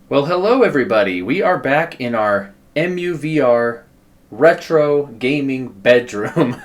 Well, hello everybody. We are back in our EmuVR retro gaming bedroom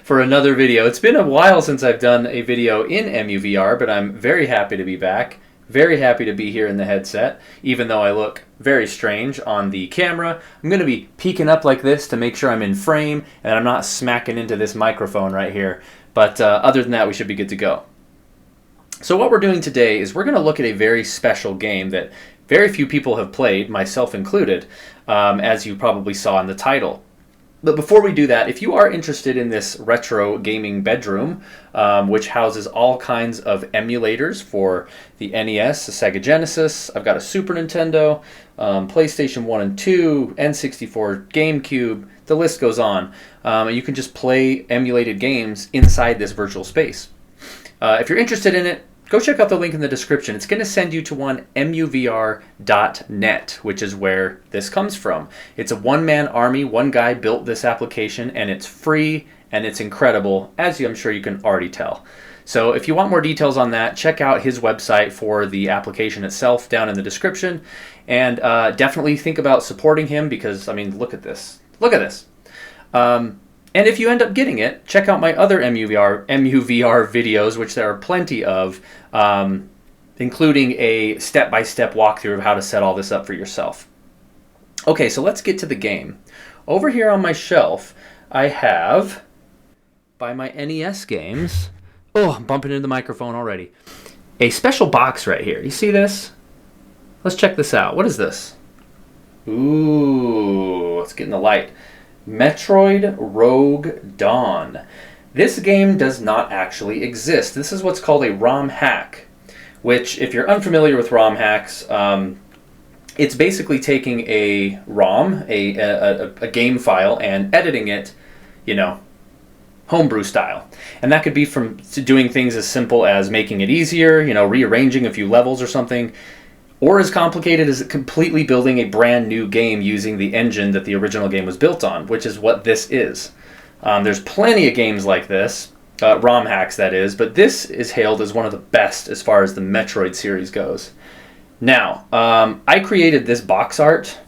for another video. It's been a while since I've done a video in EmuVR, but I'm very happy to be back. Very happy to be here in the headset, even though I look very strange on the camera. I'm going to be peeking up like this to make sure I'm in frame and I'm not smacking into this microphone right here. But other than that, we should be good to go. So what we're doing today is we're going to look at a very special game that very few people have played, myself included, as you probably saw in the title. But before we do that, if you are interested in this retro gaming bedroom, which houses all kinds of emulators for the NES, the Sega Genesis, I've got a Super Nintendo, PlayStation 1 and 2, N64, GameCube, the list goes on. You can just play emulated games inside this virtual space. If you're interested in it, go check out the link in the description. It's going to send you to one EmuVR.net, which is where this comes from. It's a one-man army. One guy built this application, and it's free, and it's incredible, as I'm sure you can already tell. So if you want more details on that, check out his website for the application itself down in the description. And definitely think about supporting him because, I mean, look at this. Look at this. And if you end up getting it, check out my other EmuVR videos, which there are plenty of, including a step-by-step walkthrough of how to set all this up for yourself. Okay, so let's get to the game. Over here on my shelf, I have, by my NES games, oh, I'm bumping into the microphone already, a special box right here. You see this? Let's check this out. What is this? Ooh, let's get in the light. Metroid Rogue Dawn. This game does not actually exist. This is what's called a ROM hack, which, if you're unfamiliar with ROM hacks, it's basically taking a ROM, a game file, and editing it, you know, homebrew style. And that could be from doing things as simple as making it easier, you know, rearranging a few levels or something, or as complicated as completely building a brand new game using the engine that the original game was built on, which is what this is. There's plenty of games like this, ROM hacks that is, but this is hailed as one of the best as far as the Metroid series goes. Now, I created this box art.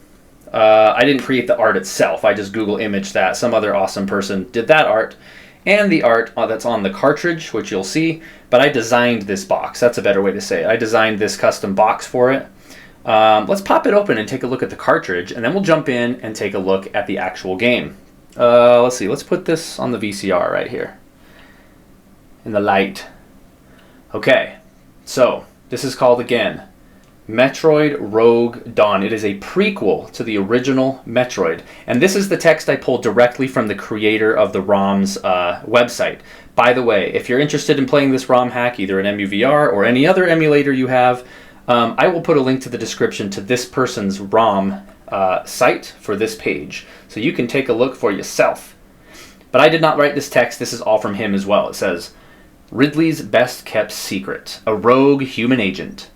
I didn't create the art itself, I just Google imaged that. Some other awesome person did that art. And the art that's on the cartridge, which you'll see, but I designed this box. That's a better way to say it. I designed this custom box for it. Let's pop it open and take a look at the cartridge, and then we'll jump in and take a look at the actual game. Let's see, let's put this on the VCR right here, in the light. Okay, so this is called, again, Metroid Rogue Dawn. It is a prequel to the original Metroid. And this is the text I pulled directly from the creator of the ROM's website. By the way, if you're interested in playing this ROM hack, either in EmuVR or any other emulator you have, I will put a link to the description to this person's ROM site for this page. So you can take a look for yourself. But I did not write this text. This is all from him as well. It says, Ridley's best kept secret, a rogue human agent.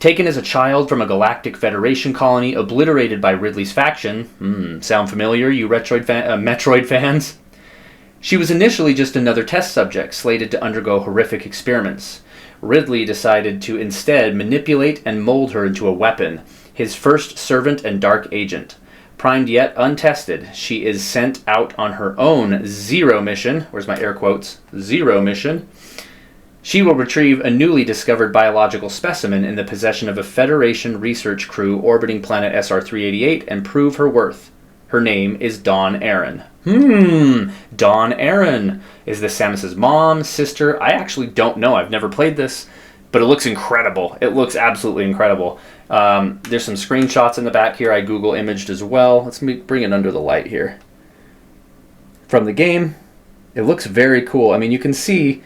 Taken as a child from a galactic Federation colony obliterated by Ridley's faction, sound familiar, you Metroid fans? She was initially just another test subject slated to undergo horrific experiments. Ridley decided to instead manipulate and mold her into a weapon, his first servant and dark agent. Primed yet untested, she is sent out on her own zero mission. Where's my air quotes? Zero mission. She will retrieve a newly discovered biological specimen in the possession of a Federation research crew orbiting planet SR-388 and prove her worth. Her name is Dawn Aron. Dawn Aron. Is this Samus's mom, sister? I actually don't know. I've never played this, but it looks incredible. It looks absolutely incredible. There's some screenshots in the back here I Google imaged as well. Let's bring it under the light here. From the game, it looks very cool. I mean, you can see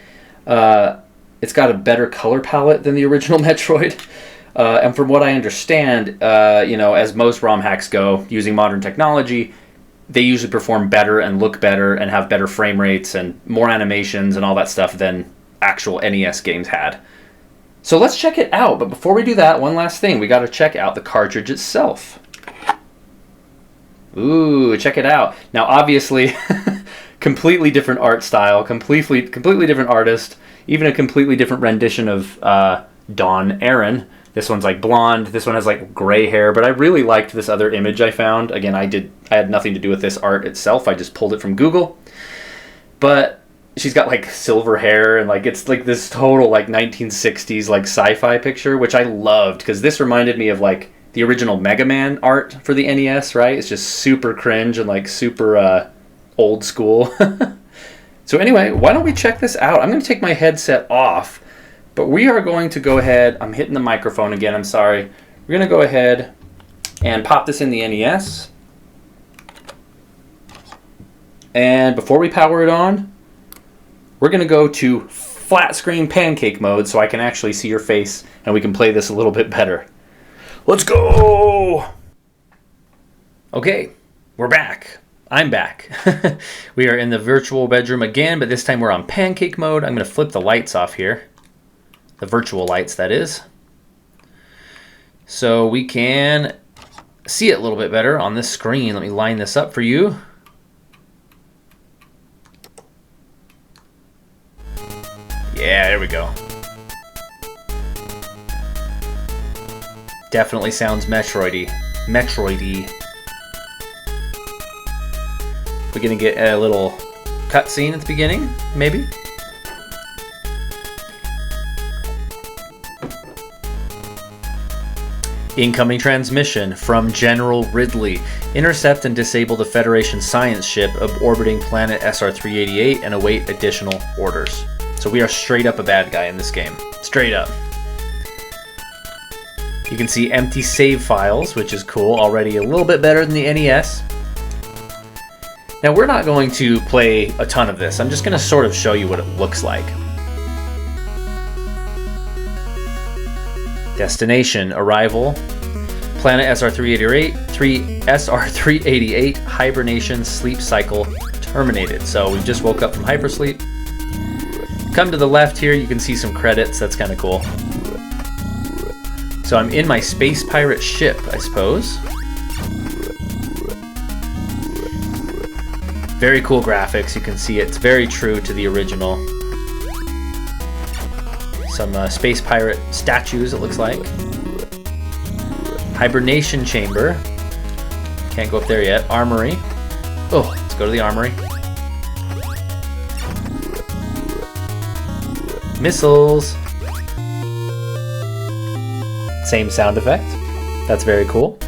it's got a better color palette than the original Metroid. And from what I understand, you know, as most ROM hacks go, using modern technology, they usually perform better and look better and have better frame rates and more animations and all that stuff than actual NES games had. So let's check it out. But before we do that, one last thing. We got to check out the cartridge itself. Ooh, check it out. Now, obviously, completely different art style, completely different artist, even a completely different rendition of Dawn Aron This one's like blonde. This one has like gray hair. But I really liked this other image I found. Again, I had nothing to do with this art itself. I just pulled it from Google. But she's got like silver hair and like it's like this total like 1960s like sci-fi picture, which I loved because this reminded me of like the original Mega Man art for the NES, right? It's just super cringe and like super old school. So anyway, why don't we check this out? I'm going to take my headset off, but we are going to go ahead. I'm hitting the microphone again. I'm sorry. We're going to go ahead and pop this in the NES. And before we power it on, we're going to go to flat screen pancake mode so I can actually see your face and we can play this a little bit better. Let's go! Okay, we're back. I'm back. We are in the virtual bedroom again, but this time we're on pancake mode. I'm going to flip the lights off here. The virtual lights, that is. So we can see it a little bit better on this screen. Let me line this up for you. Yeah, there we go. Definitely sounds Metroid-y. Metroid-y. We're gonna get a little cutscene at the beginning, maybe? Incoming transmission from General Ridley. Intercept and disable the Federation science ship orbiting planet SR-388 and await additional orders. So we are straight up a bad guy in this game. Straight up. You can see empty save files, which is cool. Already a little bit better than the NES. Now we're not going to play a ton of this. I'm just going to sort of show you what it looks like. Destination, arrival, planet SR-388, hibernation, sleep cycle terminated. So we just woke up from hypersleep. Come to the left here, you can see some credits. That's kind of cool. So I'm in my space pirate ship, I suppose. Very cool graphics. You can see it's very true to the original. Some space pirate statues, it looks like. Hibernation chamber. Can't go up there yet. Armory. Oh, let's go to the armory. Missiles. Same sound effect. That's very cool.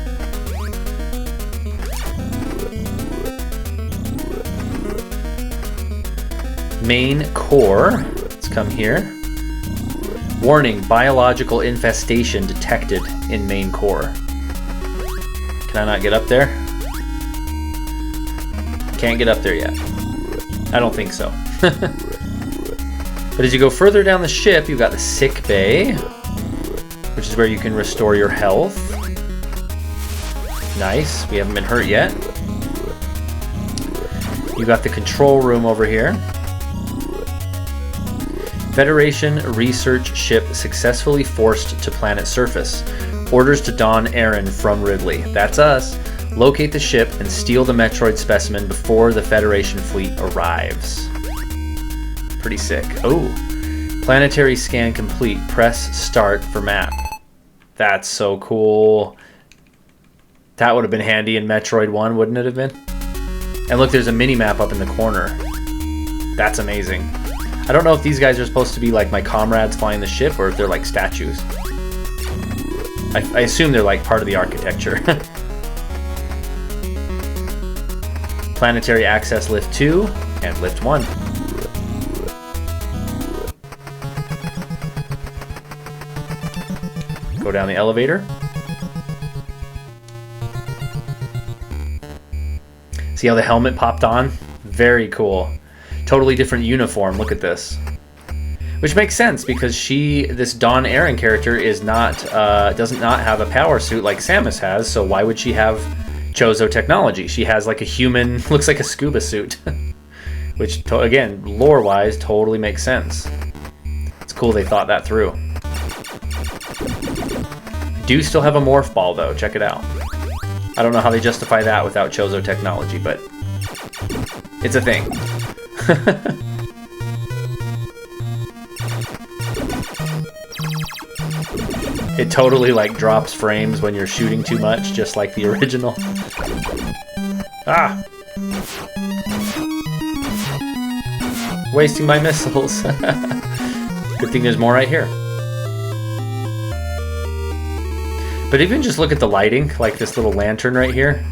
Main core. Let's come here. Warning, biological infestation detected in main core. Can I not get up there? Can't get up there yet. I don't think so. But as you go further down the ship, you've got the sick bay, which is where you can restore your health. Nice. We haven't been hurt yet. You've got the control room over here. Federation research ship successfully forced to planet surface. Orders to Don Aaron from Ridley. That's us. Locate the ship and steal the Metroid specimen before the Federation fleet arrives. Pretty sick. Oh, planetary scan complete. Press start for map. That's so cool. That would have been handy in Metroid 1, wouldn't it have been? And look, there's a mini-map up in the corner. That's amazing. I don't know if these guys are supposed to be like my comrades flying the ship or if they're like statues. I assume they're like part of the architecture. Planetary access lift 2 and lift 1. Go down the elevator. See how the helmet popped on? Very cool. Totally different uniform. Look at this. Which makes sense because this Dawn Aaron character is not does not have a power suit like Samus has. So why would she have Chozo technology? She has like a human, looks like a scuba suit, which again, lore-wise, totally makes sense. It's cool they thought that through. Do still have a morph ball though. Check it out. I don't know how they justify that without Chozo technology, but it's a thing. It totally like drops frames when you're shooting too much, just like the original. Ah! Wasting my missiles. Good thing there's more right here. But even just look at the lighting, like this little lantern right here.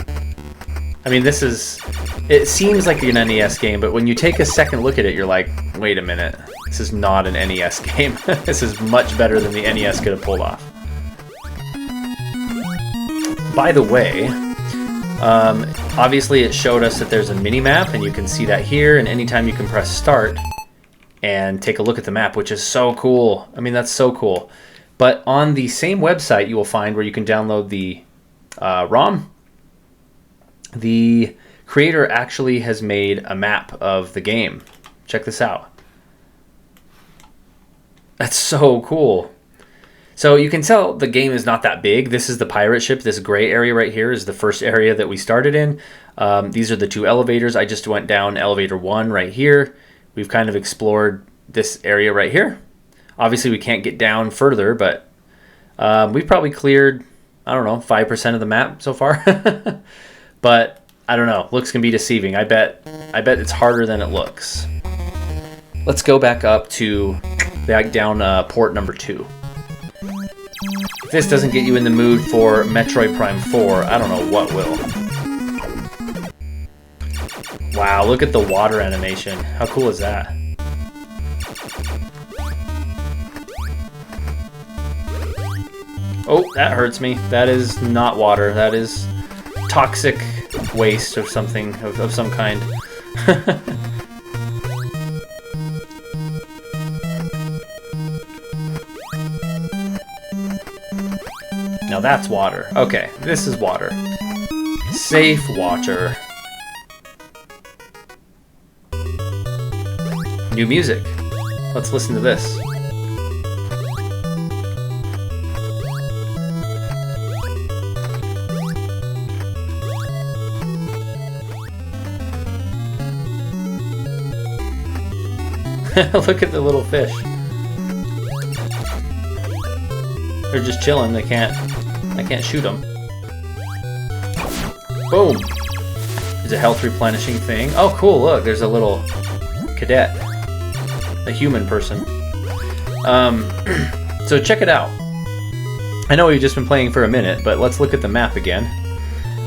I mean, this is... It seems like an NES game, but when you take a second look at it, you're like, wait a minute. This is not an NES game. This is much better than the NES could have pulled off. By the way, obviously it showed us that there's a mini-map, and you can see that here, and anytime you can press start and take a look at the map, which is so cool. I mean, that's so cool. But on the same website, you will find where you can download the ROM. The creator actually has made a map of the game. Check this out. That's so cool. So you can tell the game is not that big. This is the pirate ship. This gray area right here is the first area that we started in. These are the two elevators. I just went down elevator 1 right here. We've kind of explored this area right here. Obviously, we can't get down further, but we've probably cleared, I don't know, 5% of the map so far. But I don't know. Looks can be deceiving. I bet it's harder than it looks. Let's go back up to down port number 2. If this doesn't get you in the mood for Metroid Prime 4, I don't know what will. Wow, look at the water animation. How cool is that? Oh, that hurts me. That is not water. That is toxic waste of something, of some kind. Now that's water. Okay, this is water. Safe water. New music. Let's listen to this. Look at the little fish. They're just chilling. I can't shoot them. Boom. There's a health replenishing thing. Oh, cool. Look, there's a little cadet. A human person. So check it out. I know we've just been playing for a minute, but let's look at the map again.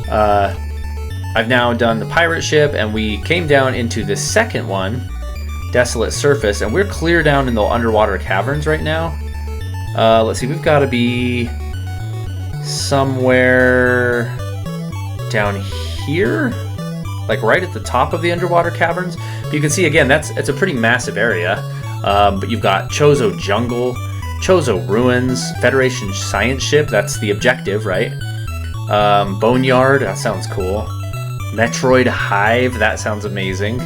I've now done the pirate ship, and we came down into the second one, Desolate Surface, and we're clear down in the underwater caverns right now. Let's see, we've got to be somewhere down here, like right at the top of the underwater caverns. But you can see again, it's a pretty massive area. But you've got Chozo Jungle, Chozo Ruins, Federation Science Ship, that's the objective, right? Boneyard, that sounds cool. Metroid Hive, that sounds amazing.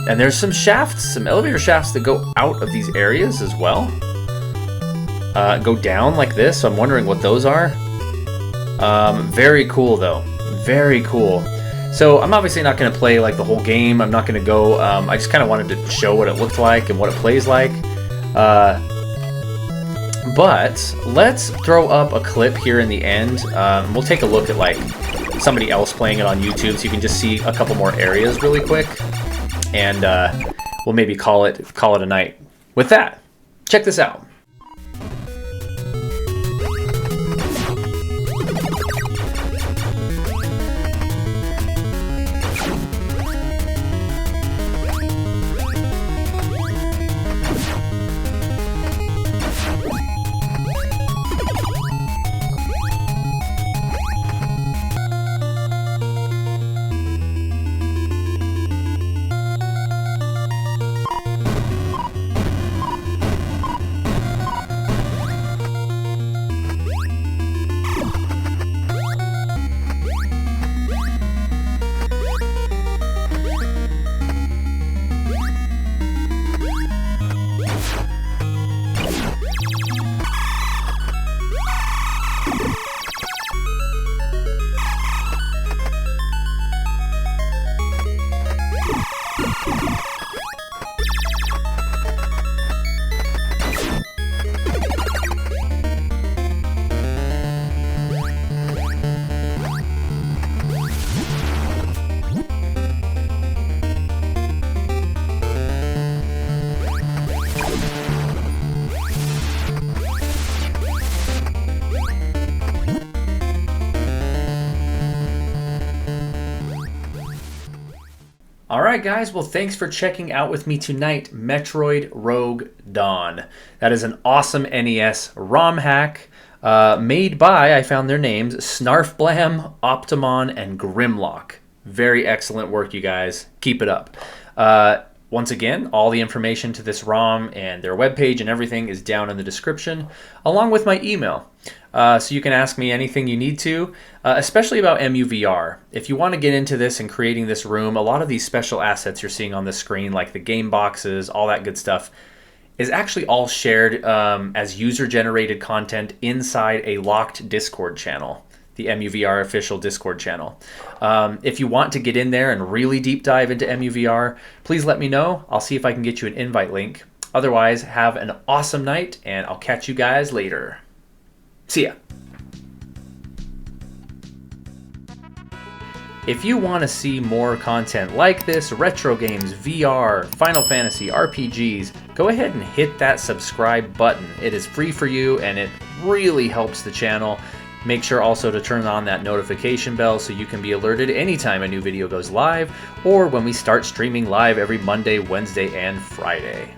And there's some shafts, some elevator shafts that go out of these areas as well. Go down like this, so I'm wondering what those are. Very cool though, very cool. So I'm obviously not going to play like the whole game. I'm not going to go, I just kind of wanted to show what it looked like and what it plays like. But let's throw up a clip here in the end. We'll take a look at like somebody else playing it on YouTube so you can just see a couple more areas really quick. And we'll maybe call it a night. With that, check this out. Alright guys, well thanks for checking out with me tonight Metroid Rogue Dawn. That is an awesome NES ROM hack made by, I found their names, Snarfblam, Optimon, and Grimlock. Very excellent work, you guys. Keep it up. Once again, all the information to this ROM and their webpage and everything is down in the description, along with my email. So you can ask me anything you need to, especially about EmuVR. If you want to get into this and creating this room, a lot of these special assets you're seeing on the screen, like the game boxes, all that good stuff, is actually all shared as user-generated content inside a locked Discord channel, the EmuVR official Discord channel. If you want to get in there and really deep dive into EmuVR, please let me know. I'll see if I can get you an invite link. Otherwise, have an awesome night, and I'll catch you guys later. See ya. If you want to see more content like this, retro games, VR, Final Fantasy, RPGs, go ahead and hit that subscribe button. It is free for you and it really helps the channel. Make sure also to turn on that notification bell so you can be alerted anytime a new video goes live or when we start streaming live every Monday, Wednesday, and Friday.